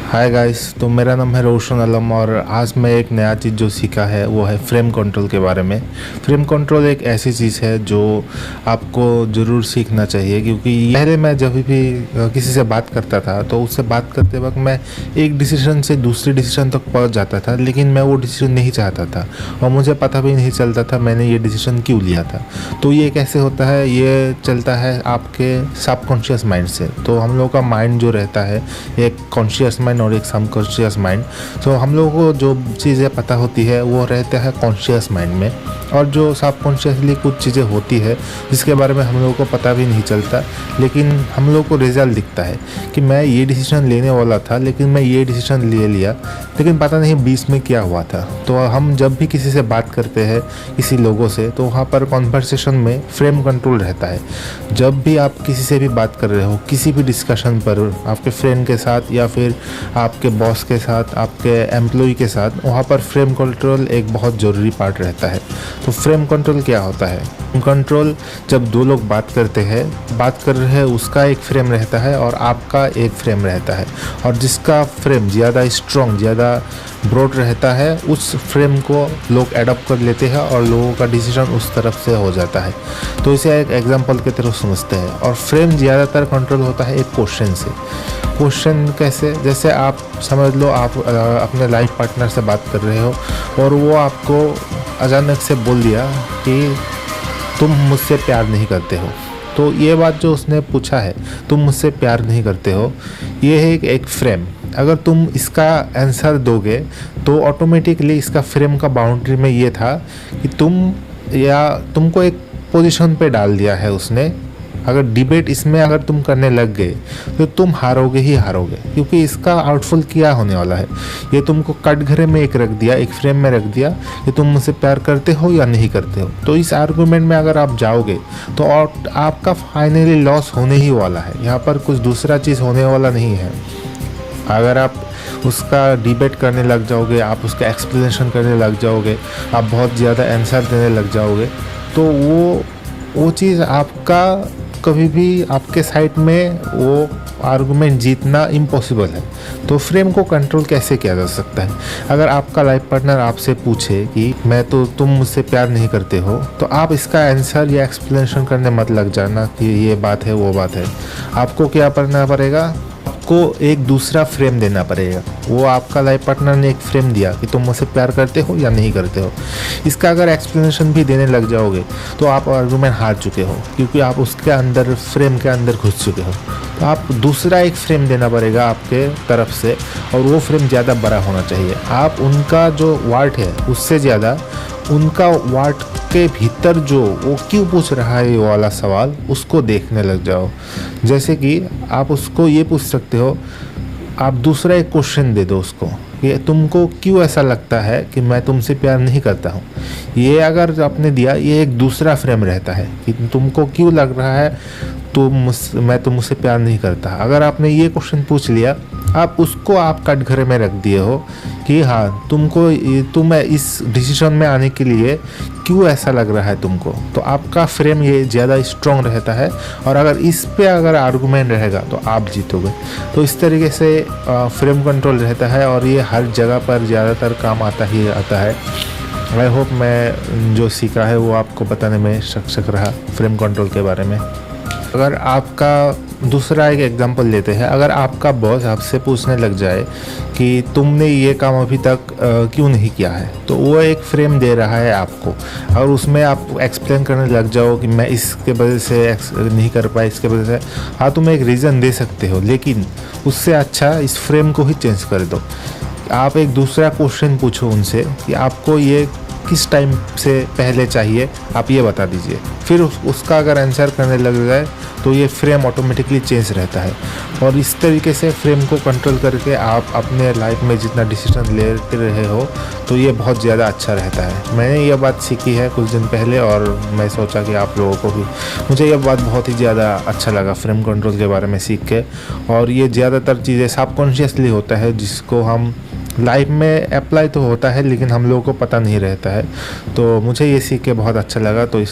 Hi guys, तो मेरा नाम है रोशन आलम और आज मैं एक नया चीज़ जो सीखा है वो है फ्रेम कंट्रोल के बारे में। फ्रेम कंट्रोल एक ऐसी चीज़ है जो आपको ज़रूर सीखना चाहिए, क्योंकि पहले मैं जब भी किसी से बात करता था तो उससे बात करते वक्त मैं एक डिसीजन से दूसरे डिसीजन तक पहुंच जाता था, लेकिन मैं वो डिसीजन नहीं चाहता था और मुझे पता भी नहीं चलता था मैंने ये डिसीजन क्यों लिया था। तो ये कैसे होता है, ये चलता है आपके सबकॉन्शियस माइंड से। तो हम लोग का माइंड जो रहता है, एक कॉन्शियस माइंड और एक सबकॉन्शियस माइंड। तो हम लोगों को जो चीज़ें पता होती है वो रहता है कॉन्शियस माइंड में, और जो सबकॉन्शियसली कुछ चीज़ें होती है जिसके बारे में हम लोगों को पता भी नहीं चलता, लेकिन हम लोगों को रिजल्ट दिखता है कि मैं ये डिसीजन लेने वाला था लेकिन मैं ये डिसीजन ले लिया, लेकिन पता नहीं बीच में क्या हुआ था। तो हम जब भी किसी से बात करते हैं, किसी लोगों से, तो वहाँ पर कॉन्वर्सेशन में फ्रेम कंट्रोल रहता है। जब भी आप किसी से भी बात कर रहे हो, किसी भी डिस्कशन पर, आपके फ्रेंड के साथ या फिर आपके बॉस के साथ, आपके एम्प्लॉय के साथ, वहाँ पर फ्रेम कंट्रोल एक बहुत ज़रूरी पार्ट रहता है। तो फ्रेम कंट्रोल क्या होता है? कंट्रोल जब दो लोग बात करते हैं, बात कर रहे हैं, उसका एक फ्रेम रहता है और आपका एक फ्रेम रहता है, और जिसका फ्रेम ज़्यादा स्ट्रॉन्ग, ज़्यादा ब्रॉड रहता है, उस फ्रेम को लोग एडॉप्ट कर लेते हैं और लोगों का डिसीजन उस तरफ से हो जाता है। तो इसे एक एग्जांपल की तरह समझते हैं। और फ्रेम ज़्यादातर कंट्रोल होता है एक क्वेश्चन से। क्वेश्चन कैसे? जैसे आप समझ लो, आप अपने लाइफ पार्टनर से बात कर रहे हो और वो आपको अचानक से बोल दिया कि तुम मुझसे प्यार नहीं करते हो। तो ये बात जो उसने पूछा है, तुम मुझसे प्यार नहीं करते हो, ये है एक फ्रेम। अगर तुम इसका आंसर दोगे तो ऑटोमेटिकली इसका फ्रेम का बाउंड्री में ये था कि तुमको एक पोजीशन पे डाल दिया है उसने। अगर डिबेट इसमें अगर तुम करने लग गए तो तुम हारोगे ही हारोगे, क्योंकि इसका आउटफुल क्या होने वाला है, ये तुमको कटघरे में एक रख दिया, एक फ्रेम में रख दिया कि तुम मुझसे प्यार करते हो या नहीं करते हो। तो इस आर्गुमेंट में अगर आप जाओगे तो आपका फाइनली लॉस होने ही वाला है। यहाँ पर कुछ दूसरा चीज़ होने वाला नहीं है। अगर आप उसका डिबेट करने लग जाओगे, आप उसका एक्सप्लेनेशन करने लग जाओगे, आप बहुत ज़्यादा आंसर देने लग जाओगे, तो वो चीज़ आपका कभी भी आपके साइड में वो आर्गुमेंट जीतना इम्पॉसिबल है। तो फ्रेम को कंट्रोल कैसे किया जा सकता है? अगर आपका लाइफ पार्टनर आपसे पूछे कि तुम मुझसे प्यार नहीं करते हो, तो आप इसका आंसर या एक्सप्लेनेशन करने मत लग जाना कि ये बात है वो बात है। आपको क्या करना पड़ेगा? को एक दूसरा फ्रेम देना पड़ेगा। वो आपका लाइफ पार्टनर ने एक फ्रेम दिया कि तुम मुझसे प्यार करते हो या नहीं करते हो। इसका अगर एक्सप्लेनेशन भी देने लग जाओगे तो आप आर्गुमेंट हार चुके हो, क्योंकि आप उसके अंदर, फ्रेम के अंदर घुस चुके हो। तो आप दूसरा एक फ्रेम देना पड़ेगा आपके तरफ से, और वो फ्रेम ज़्यादा बड़ा होना चाहिए। आप उनका जो वार्ड है उससे ज़्यादा उनका वार्ड के भीतर जो वो क्यों पूछ रहा है ये वाला सवाल, उसको देखने लग जाओ। जैसे कि आप उसको ये पूछ सकते हो, आप दूसरा एक क्वेश्चन दे दो उसको कि तुमको क्यों ऐसा लगता है कि मैं तुमसे प्यार नहीं करता हूँ। ये अगर आपने दिया, ये एक दूसरा फ्रेम रहता है कि तुमको क्यों लग रहा है मैं तुमसे प्यार नहीं करता। अगर आपने ये क्वेश्चन पूछ लिया, आप उसको आप कटघरे में रख दिए हो कि हाँ, तुम इस डिसीजन में आने के लिए क्यों ऐसा लग रहा है तुमको। तो आपका फ्रेम ये ज़्यादा स्ट्रॉन्ग रहता है, और अगर इस पे अगर आर्गुमेंट रहेगा तो आप जीतोगे। तो इस तरीके से फ्रेम कंट्रोल रहता है, और ये हर जगह पर ज़्यादातर काम आता ही आता है। आई होप मैं जो सीखा है वो आपको बताने में सक्षम रहा फ्रेम कंट्रोल के बारे में। अगर आपका दूसरा एक एग्जांपल लेते हैं, अगर आपका बॉस आपसे पूछने लग जाए कि तुमने ये काम अभी तक क्यों नहीं किया है, तो वो एक फ्रेम दे रहा है आपको, और उसमें आप एक्सप्लेन करने लग जाओ कि मैं इसके वजह से नहीं कर पाया, इसके वजह से। हाँ, तुम एक रीज़न दे सकते हो, लेकिन उससे अच्छा इस फ्रेम को ही चेंज कर दो। आप एक दूसरा क्वेश्चन पूछो उनसे कि आपको ये किस टाइम से पहले चाहिए, आप ये बता दीजिए। फिर उसका अगर आंसर करने लग जाए तो ये फ्रेम ऑटोमेटिकली चेंज रहता है। और इस तरीके से फ्रेम को कंट्रोल करके आप अपने लाइफ में जितना डिसीजन लेते रहे हो, तो ये बहुत ज़्यादा अच्छा रहता है। मैंने ये बात सीखी है कुछ दिन पहले, और मैं सोचा कि आप लोगों को भी, मुझे ये बात बहुत ही ज़्यादा अच्छा लगा फ्रेम कंट्रोल के बारे में सीख के। और ये ज़्यादातर चीज़ें सबकॉन्शियसली होता है, जिसको हम लाइफ में अप्लाई तो होता है लेकिन हम लोगों को पता नहीं रहता है। तो मुझे ये सीख के बहुत अच्छा लगा। तो इस